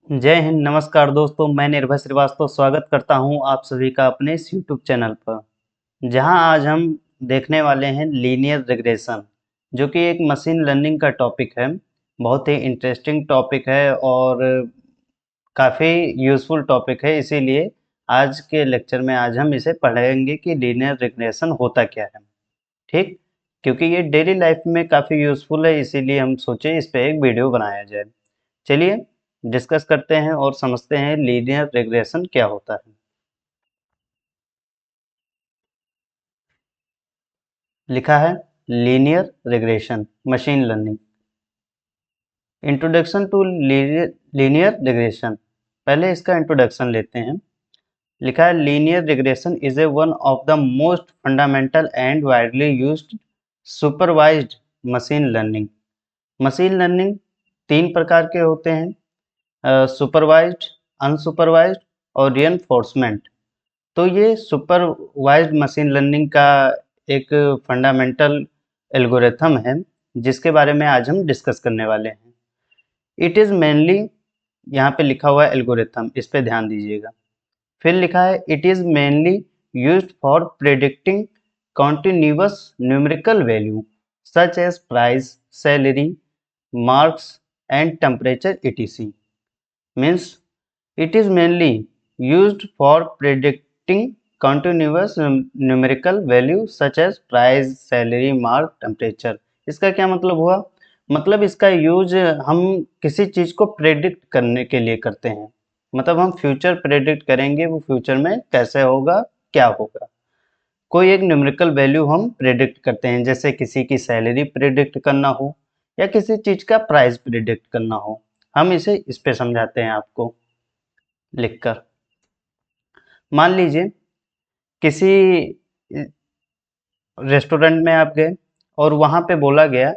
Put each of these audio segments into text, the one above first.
जय हिंद। नमस्कार दोस्तों, मैं निर्भय श्रीवास्तव स्वागत करता हूं आप सभी का अपने इस यूट्यूब चैनल पर, जहां आज हम देखने वाले हैं लीनियर रिग्रेशन, जो कि एक मशीन लर्निंग का टॉपिक है। बहुत ही इंटरेस्टिंग टॉपिक है और काफ़ी यूज़फुल टॉपिक है। इसीलिए आज के लेक्चर में आज हम इसे पढ़ेंगे कि लीनियर रिग्रेशन होता क्या है। ठीक, क्योंकि ये डेली लाइफ में काफ़ी यूज़फुल है, इसीलिए हम सोचे इस पे एक वीडियो बनाया जाए। चलिए डिस्कस करते हैं और समझते हैं लीनियर रिग्रेशन क्या होता है। लिखा है linear regression machine learning. Introduction to linear regression. पहले इसका इंट्रोडक्शन लेते हैं। लिखा है linear regression is a one of the most fundamental and widely used supervised machine learning. Machine learning तीन प्रकार के होते हैं, सुपरवाइज्ड, अनसुपरवाइज्ड और रिइंफोर्समेंट। तो ये सुपरवाइज्ड मशीन लर्निंग का एक फंडामेंटल एल्गोरिथम है, जिसके बारे में आज हम डिस्कस करने वाले हैं। इट इज़ मेनली, यहाँ पे लिखा हुआ है एल्गोरिथम, इस पे ध्यान दीजिएगा। फिर लिखा है it is mainly used for predicting continuous numerical value such as price, salary, marks and temperature etc. Means it is mainly used for predicting continuous numerical value such as price, salary, mark, temperature। इसका क्या मतलब हुआ? मतलब इसका use हम किसी चीज़ को predict करने के लिए करते हैं। मतलब हम फ्यूचर प्रेडिक्ट करेंगे, वो फ्यूचर में कैसे होगा, क्या होगा। कोई एक न्यूमेरिकल वैल्यू हम प्रेडिक्ट करते हैं, जैसे किसी की सैलरी प्रेडिक्ट करना हो या किसी चीज़ का प्राइस प्रेडिक्ट करना हो। हम इसे इस पे समझाते हैं आपको लिखकर। मान लीजिए किसी रेस्टोरेंट में आप गए और वहां पे बोला गया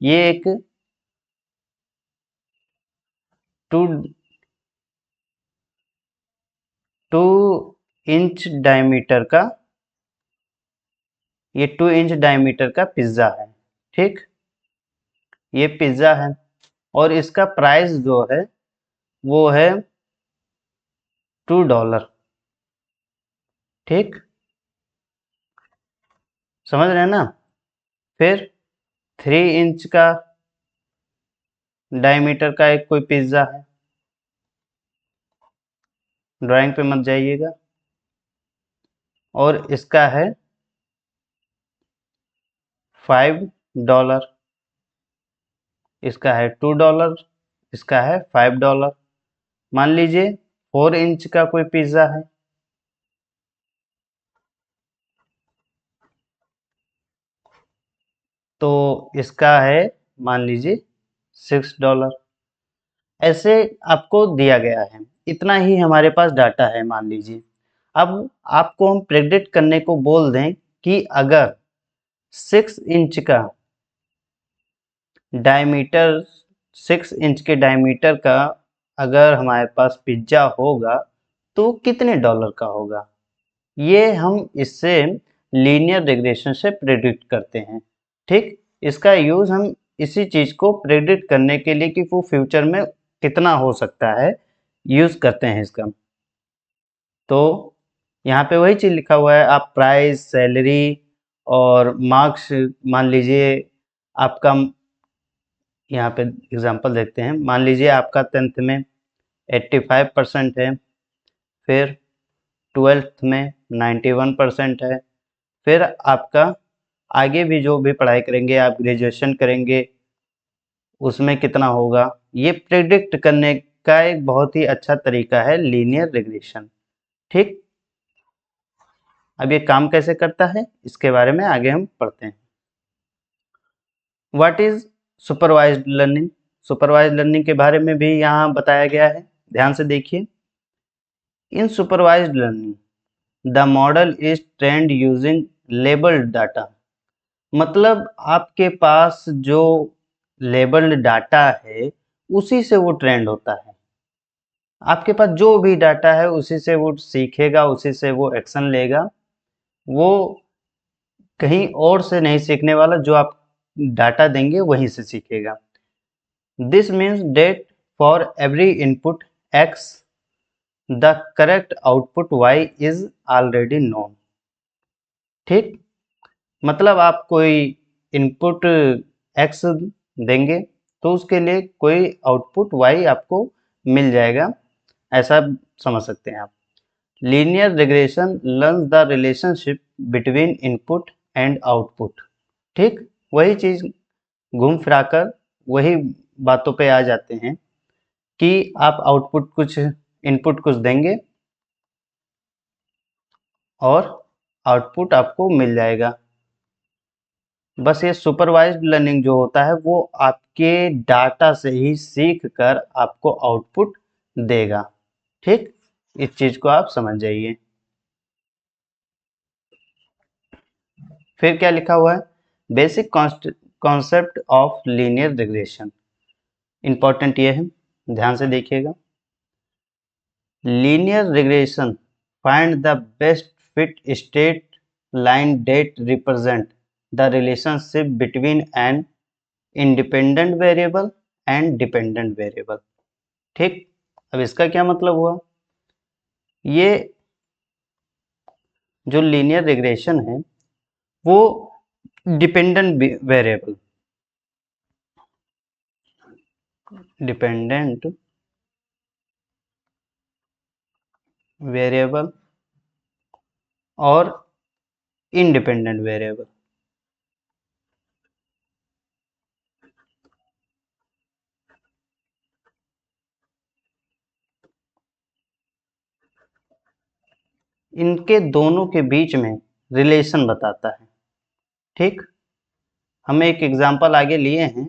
ये एक 2 इंच डायमीटर का, ये 2 इंच डायमीटर का पिज्ज़ा है। ठीक, ये पिज्ज़ा है और इसका प्राइस जो है वो है $2। ठीक, समझ रहे हैं ना। फिर 3 इंच का डायमीटर का एक कोई पिज्ज़ा है, ड्राइंग पे मत जाइएगा, और इसका है $5। इसका है $2, इसका है $5। मान लीजिए 4 इंच का कोई पिज्ज़ा है, तो इसका है मान लीजिए $6। ऐसे आपको दिया गया है, इतना ही हमारे पास डाटा है मान लीजिए। अब आपको हम प्रेडिक्ट करने को बोल दें कि अगर 6 इंच का डायमीटर, 6 इंच के डायमीटर का अगर हमारे पास पिज्ज़ा होगा तो कितने डॉलर का होगा। ये हम इससे लीनियर रिग्रेशन से प्रेडिक्ट करते हैं। ठीक, इसका यूज़ हम इसी चीज़ को प्रेडिक्ट करने के लिए कि वो फ्यूचर में कितना हो सकता है, यूज़ करते हैं इसका। तो यहाँ पे वही चीज़ लिखा हुआ है, आप प्राइस, सैलरी और मार्क्स मान लीजिए आपका, यहाँ पे एग्जांपल देखते हैं। मान लीजिए आपका 10th में 85% है, फिर 12th में 91% है, फिर आपका आगे भी जो भी पढ़ाई करेंगे, आप ग्रेजुएशन करेंगे, उसमें कितना होगा। ये प्रेडिक्ट करने का एक बहुत ही अच्छा तरीका है लीनियर रिग्रेशन। ठीक, अब ये काम कैसे करता है इसके बारे में आगे हम पढ़ते हैं। What is supervised learning? Supervised learning के बारे में भी यहाँ बताया गया है, ध्यान से देखिए। In supervised learning the model is trained using labelled data. मतलब आपके पास जो लेबल्ड डाटा है उसी से वो ट्रेंड होता है। आपके पास जो भी डाटा है उसी से वो सीखेगा, उसी से वो एक्शन लेगा। वो कहीं और से नहीं सीखने वाला, जो आप डाटा देंगे वहीं से सीखेगा। This means that for every input x, the correct output y is already known. ठीक, मतलब आप कोई इनपुट x देंगे तो उसके लिए कोई आउटपुट y आपको मिल जाएगा, ऐसा समझ सकते हैं आप। Linear regression learns the relationship between input and output. ठीक, वही चीज घूम फिराकर वही बातों पे आ जाते हैं कि आप आउटपुट कुछ इनपुट कुछ देंगे और आउटपुट आपको मिल जाएगा। बस ये सुपरवाइज्ड लर्निंग जो होता है वो आपके डाटा से ही सीख कर आपको आउटपुट देगा। ठीक, इस चीज को आप समझ जाइए। फिर क्या लिखा हुआ है, basic concept of linear regression. Important ये है, ध्यान से देखिएगा। Linear regression find the best fit state line that represent the relationship between an independent variable and dependent variable। ठीक, अब इसका क्या मतलब हुआ, ये जो लीनियर रिग्रेशन है वो डिपेंडेंट वेरिएबल और इंडिपेंडेंट वेरिएबल, इनके दोनों के बीच में रिलेशन बताता है। ठीक, हम एक एग्जांपल आगे लिए हैं,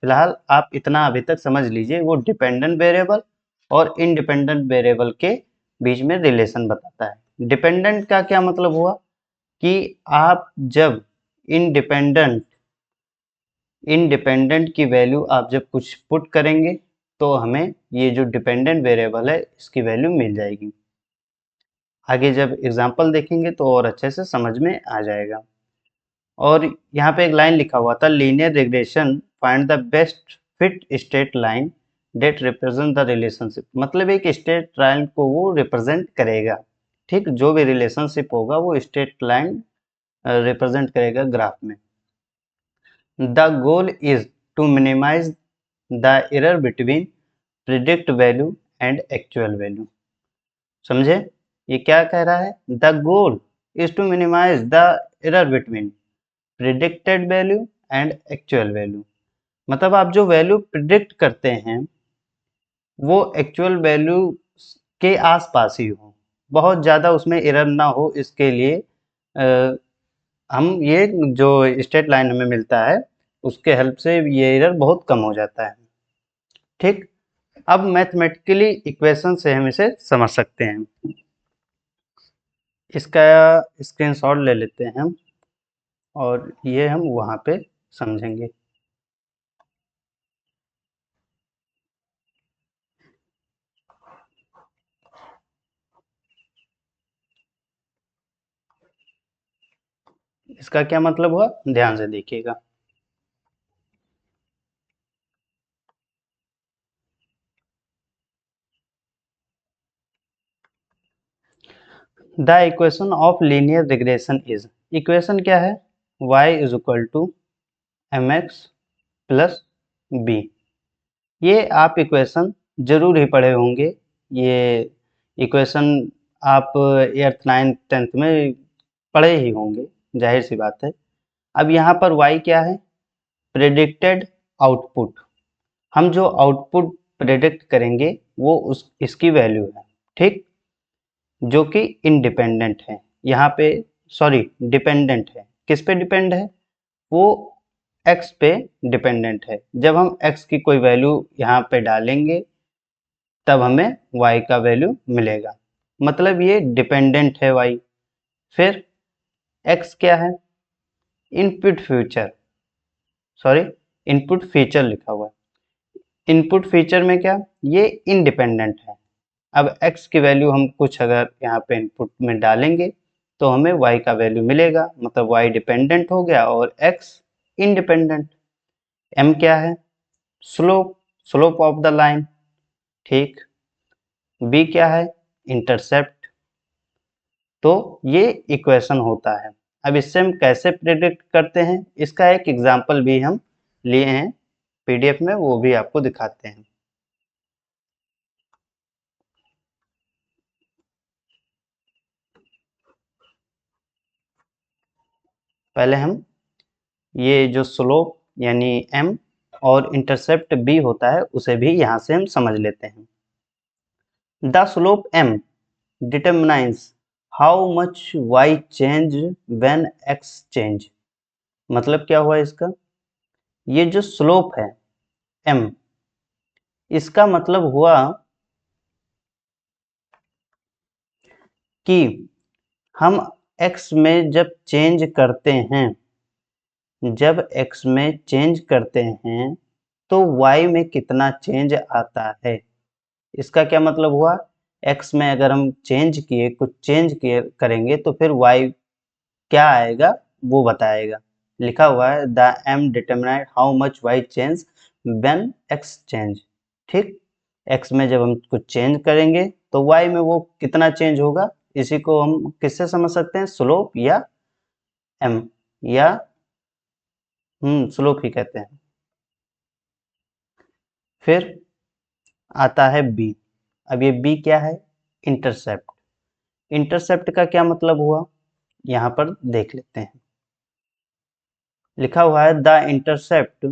फिलहाल आप इतना अभी तक समझ लीजिए, वो डिपेंडेंट वेरिएबल और इंडिपेंडेंट वेरिएबल के बीच में रिलेशन बताता है। डिपेंडेंट का क्या मतलब हुआ कि आप जब इंडिपेंडेंट की वैल्यू आप जब कुछ पुट करेंगे तो हमें ये जो डिपेंडेंट वेरिएबल है इसकी वैल्यू मिल जाएगी। आगे जब एग्जांपल देखेंगे तो और अच्छे से समझ में आ जाएगा। और यहाँ पे एक लाइन लिखा हुआ था, linear regression find the best fit state line date represent the relationship. मतलब एक स्टेट लाइन को वो रिप्रेजेंट करेगा। ठीक, जो भी रिलेशनशिप होगा वो स्टेट लाइन रिप्रेजेंट करेगा ग्राफ में। The goal is to minimize the error between predict value and actual value. समझे, ये क्या कह रहा है, the goal is to minimize the error between predicted value and actual value. मतलब आप जो वैल्यू प्रिडिक्ट करते हैं वो एक्चुअल वैल्यू के आसपास ही हो, बहुत ज़्यादा उसमें एरर ना हो, इसके लिए हम ये जो स्टेट लाइन हमें मिलता है उसके हेल्प से ये एरर बहुत कम हो जाता है। ठीक, अब मैथमेटिकली इक्वेशन से हम इसे समझ सकते हैं। इसका स्क्रीनशॉट ले लेते हैं हम और ये हम वहाँ पे समझेंगे। इसका क्या मतलब हुआ, ध्यान से देखिएगा। The equation of linear regression is, equation क्या है, y is equal to M X plus B. ये आप इक्वेशन जरूर ही पढ़े होंगे, ये इक्वेशन आप 8th 9th 10th में पढ़े ही होंगे, जाहिर सी बात है। अब यहाँ पर y क्या है, प्रेडिक्टेड आउटपुट। हम जो आउटपुट प्रेडिक्ट करेंगे वो इसकी वैल्यू है। ठीक, जो कि इंडिपेंडेंट है, यहाँ पे सॉरी डिपेंडेंट है। किस पे डिपेंड है, वो x पे डिपेंडेंट है। जब हम x की कोई वैल्यू यहाँ पे डालेंगे तब हमें y का वैल्यू मिलेगा, मतलब ये डिपेंडेंट है y। फिर x क्या है, input future sorry input feature लिखा हुआ है। इनपुट फीचर में क्या, ये इंडिपेंडेंट है। अब x की वैल्यू हम कुछ अगर यहाँ पे इनपुट में डालेंगे तो हमें y का वैल्यू मिलेगा, मतलब y डिपेंडेंट हो गया और x इंडिपेंडेंट। m क्या है, स्लोप ऑफ द लाइन। ठीक, बी क्या है, इंटरसेप्ट। तो ये इक्वेशन होता है। अब इससे हम कैसे प्रेडिक्ट करते हैं, इसका एक एग्जाम्पल भी हम लिए हैं पीडीएफ में, वो भी आपको दिखाते हैं। पहले हम ये जो स्लोप यानी m और इंटरसेप्ट b होता है उसे भी यहाँ से हम समझ लेते हैं। The slope m determines how much y change when x change. मतलब क्या हुआ इसका, ये जो स्लोप है m, इसका मतलब हुआ कि हम x में जब चेंज करते हैं, जब x में चेंज करते हैं तो y में कितना चेंज आता है। इसका क्या मतलब हुआ, x में अगर हम चेंज किए, कुछ चेंज किए करेंगे तो फिर y क्या आएगा वो बताएगा। लिखा हुआ है the m determine how much y change when x change. ठीक, x में जब हम कुछ चेंज करेंगे तो y में वो कितना चेंज होगा, इसी को हम किससे समझ सकते हैं, स्लोप या m, या स्लोप ही कहते हैं। फिर आता है b। अब ये b क्या है, इंटरसेप्ट। इंटरसेप्ट का क्या मतलब हुआ, यहाँ पर देख लेते हैं। लिखा हुआ है the intercept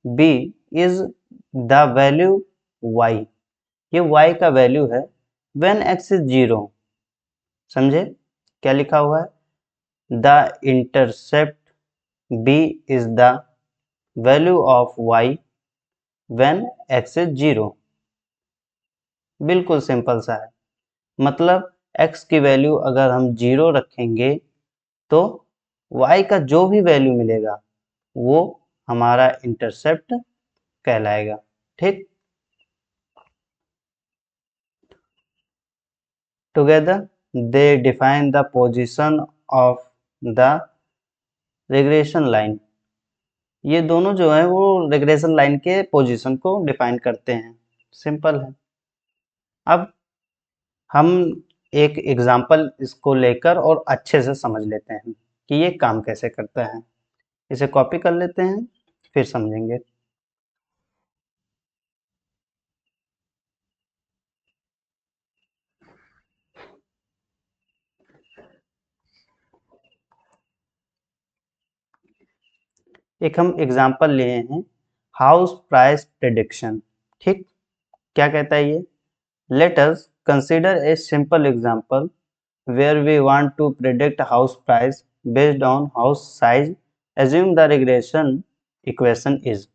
b is the value y। ये y का वैल्यू है व्हेन x इज 0। समझे क्या लिखा हुआ है, the intercept b is the value of y when x is 0। बिल्कुल सिंपल सा है। मतलब x की वैल्यू अगर हम 0 रखेंगे तो y का जो भी वैल्यू मिलेगा वो हमारा इंटरसेप्ट कहलाएगा। ठीक, together they define the position of the regression line. ये दोनों जो है वो रिग्रेशन लाइन के पोजीशन को डिफाइन करते हैं। सिंपल है। अब हम एक एग्जांपल इसको लेकर और अच्छे से समझ लेते हैं कि ये काम कैसे करता है। इसे कॉपी कर लेते हैं, फिर समझेंगे। एक हम एग्जांपल लिए हैं, हाउस प्राइस प्रेडिक्शन। ठीक, क्या कहता है ये, let us consider a simple example where we want to predict house price based on house size. Assume the regression equation is।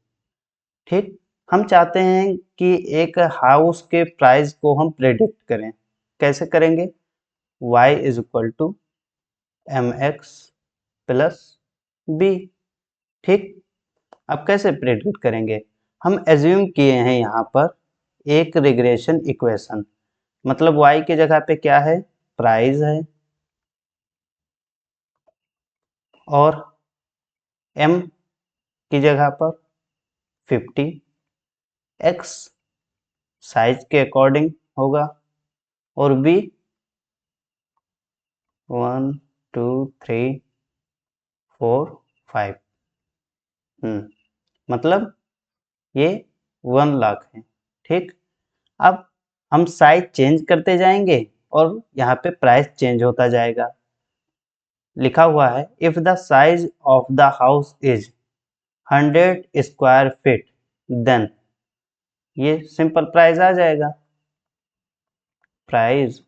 ठीक, हम चाहते हैं कि एक हाउस के प्राइस को हम प्रेडिक्ट करें। कैसे करेंगे, y is equal to M X plus B. ठीक, अब कैसे प्रेडिक्ट करेंगे, हम एज्यूम किए हैं यहाँ पर एक रिग्रेशन इक्वेशन। मतलब y की जगह पे क्या है, प्राइस है, और m की जगह पर 50, x साइज के अकॉर्डिंग होगा, और b 1 2 3 4 5। मतलब ये 1 लाख है। ठीक, अब हम साइज चेंज करते जाएंगे और यहाँ पे प्राइस चेंज होता जाएगा। लिखा हुआ है if the size of the house is 100 square feet then, ये सिंपल प्राइस आ जाएगा। प्राइस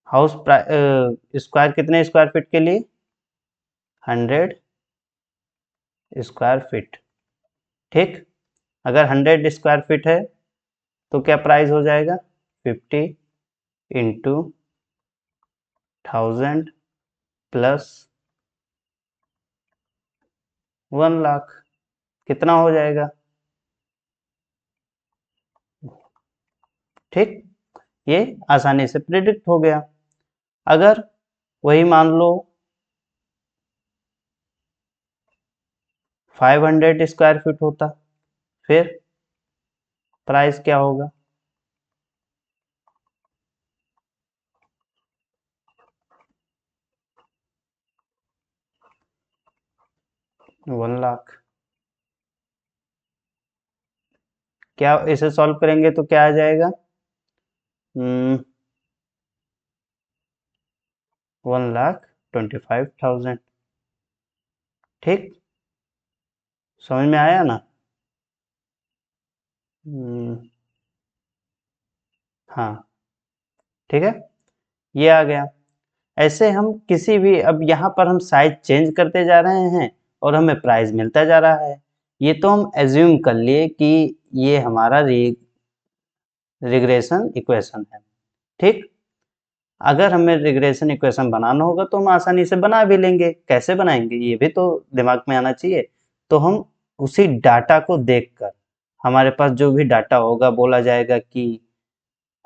हाउस स्क्वायर कितने स्क्वायर फीट के लिए, 100 स्क्वायर फीट। ठीक, अगर 100 स्क्वायर फीट है तो क्या प्राइस हो जाएगा, 50 इंटू 1000 प्लस 1 लाख, कितना हो जाएगा। ठीक, ये आसानी से प्रिडिक्ट हो गया। अगर वही मान लो 500 स्क्वायर फीट होता, फिर प्राइस क्या होगा? 1 लाख। क्या इसे सॉल्व करेंगे तो क्या आ जाएगा? 1,25,000। ठीक, समझ में आया ना? हम्म, हाँ, ठीक है, ये आ गया। ऐसे हम किसी भी, अब यहाँ पर हम साइज चेंज करते जा रहे हैं और हमें प्राइस मिलता जा रहा है। ये तो हम एज्यूम कर लिए कि ये हमारा रिग्रेशन इक्वेशन है। ठीक, अगर हमें रिग्रेशन इक्वेशन बनाना होगा तो हम आसानी से बना भी लेंगे। कैसे बनाएंगे ये भी तो दिमाग में आना चाहिए। तो हम उसी डाटा को देखकर, हमारे पास जो भी डाटा होगा, बोला जाएगा कि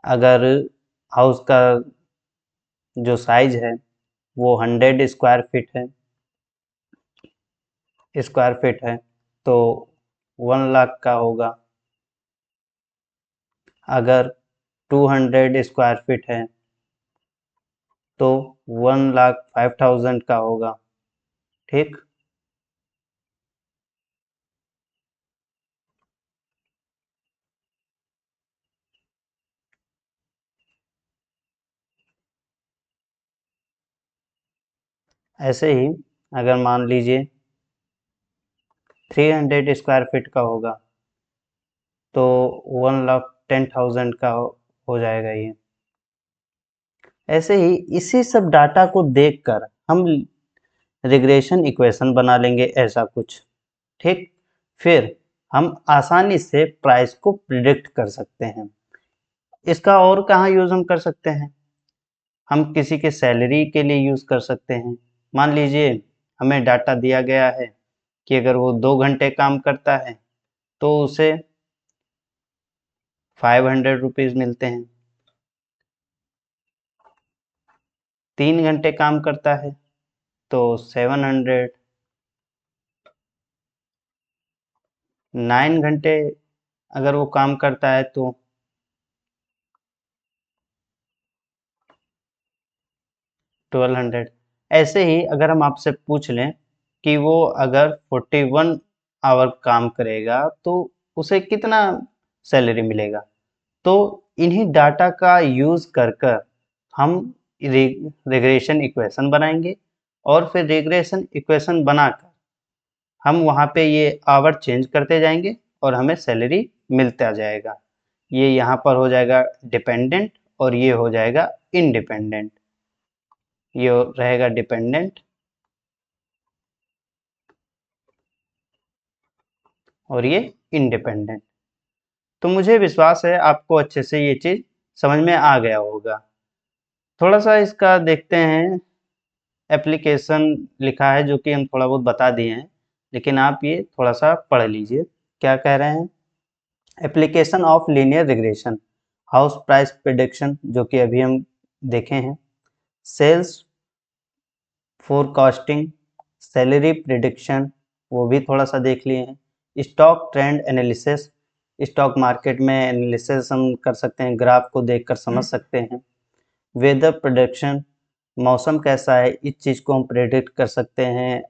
अगर हाउस का जो साइज है वो 100 स्क्वायर फीट है, तो 1 लाख का होगा। अगर 200 स्क्वायर फीट है तो 1,05,000 का होगा। ठीक, ऐसे ही अगर मान लीजिए 300 स्क्वायर फीट का होगा तो 1,10,000 का हो जाएगा ये। ऐसे ही इसी सब डाटा को देखकर हम रिग्रेशन इक्वेशन बना लेंगे ऐसा कुछ। ठीक, फिर हम आसानी से प्राइस को प्रिडिक्ट कर सकते हैं। इसका और कहाँ यूज हम कर सकते हैं? हम किसी के सैलरी के लिए यूज कर सकते हैं। मान लीजिए हमें डाटा दिया गया है कि अगर वो 2 घंटे काम करता है तो उसे 500 रुपीज मिलते हैं। 3 घंटे काम करता है तो 700। 9 घंटे अगर वो काम करता है तो 1200। ऐसे ही अगर हम आपसे पूछ लें कि वो अगर 41 आवर काम करेगा तो उसे कितना सैलरी मिलेगा, तो इन्हीं डाटा का यूज कर कर हम रिग्रेशन इक्वेशन बनाएंगे और फिर रिग्रेशन इक्वेशन बनाकर हम वहाँ पे ये आवर चेंज करते जाएंगे और हमें सैलरी मिलता जाएगा। ये यहाँ पर हो जाएगा डिपेंडेंट और ये हो जाएगा इंडिपेंडेंट। ये रहेगा डिपेंडेंट और ये इंडिपेंडेंट। तो मुझे विश्वास है आपको अच्छे से ये चीज़ समझ में आ गया होगा। थोड़ा सा इसका देखते हैं। एप्लीकेशन लिखा है जो कि हम थोड़ा बहुत बता दिए हैं, लेकिन आप ये थोड़ा सा पढ़ लीजिए क्या कह रहे हैं। Application of linear regression, house price prediction जो कि अभी हम देखे हैं, सेल्स फोरकास्टिंग, सैलरी प्रिडिक्शन वो भी थोड़ा सा देख लिए हैं, stock trend analysis, stock market में एनालिसिस हम कर सकते हैं, ग्राफ को देखकर समझ सकते हैं, वेदर प्रिडिक्शन, मौसम कैसा है इस चीज़ को हम प्रेडिक्ट कर सकते हैं,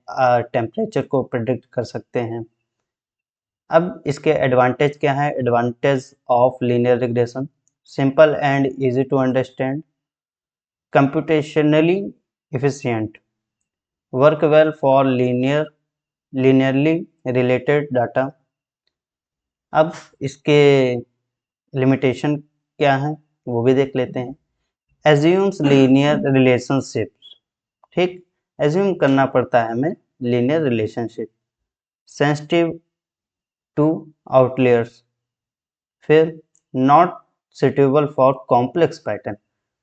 टेम्परेचर को प्रेडिक्ट कर सकते हैं। अब इसके एडवांटेज क्या है? Advantage of linear regression, simple and easy to understand, computationally efficient, work well for linearly related data। अब इसके लिमिटेशन क्या है वो भी देख लेते हैं। एज्यूम्स लीनियर रिलेशनशिप्स, ठीक, एज्यूम करना पड़ता है हमें लीनियर रिलेशनशिप, सेंसिटिव टू आउटलेयर्स, फिर not suitable for complex pattern.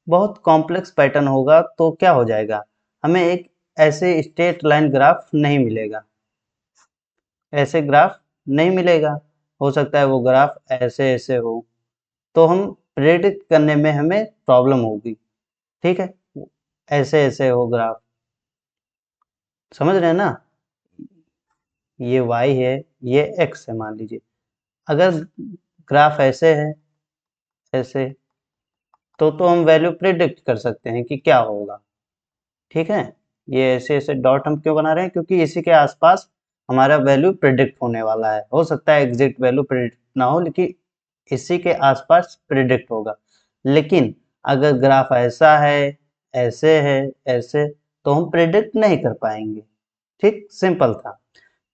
बहुत कॉम्प्लेक्स पैटर्न होगा तो क्या हो जाएगा, हमें एक ऐसे स्ट्रेट लाइन ग्राफ नहीं मिलेगा, ऐसे ग्राफ नहीं मिलेगा। हो सकता है वो ग्राफ ऐसे ऐसे हो, तो हम प्रेडिक्ट करने में हमें प्रॉब्लम होगी। ठीक है, ऐसे ऐसे हो ग्राफ, समझ रहे हैं ना? ये y है, ये x है मान लीजिए। अगर ग्राफ ऐसे है, ऐसे, तो हम वैल्यू प्रिडिक्ट कर सकते हैं कि क्या होगा। ठीक है, ये ऐसे ऐसे डॉट हम क्यों बना रहे हैं, क्योंकि इसी के आसपास हमारा वैल्यू प्रिडिक्ट होने वाला है। हो सकता है एग्जैक्ट वैल्यू प्रिडिक्ट ना हो, लेकिन इसी के आसपास प्रिडिक्ट होगा। लेकिन अगर ग्राफ ऐसा है, ऐसे है, ऐसे, तो हम प्रिडिक्ट नहीं कर पाएंगे। ठीक, सिंपल था।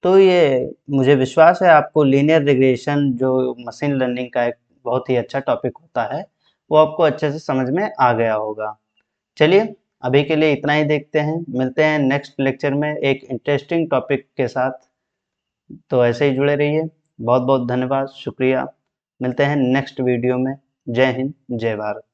तो ये मुझे विश्वास है आपको लीनियर रिग्रेशन जो मशीन लर्निंग का एक बहुत ही अच्छा टॉपिक होता है, वो आपको अच्छे से समझ में आ गया होगा। चलिए, अभी के लिए इतना ही देखते हैं, मिलते हैं नेक्स्ट लेक्चर में एक इंटरेस्टिंग टॉपिक के साथ। तो ऐसे ही जुड़े रहिए। बहुत बहुत धन्यवाद, शुक्रिया। मिलते हैं नेक्स्ट वीडियो में। जय हिंद, जय भारत।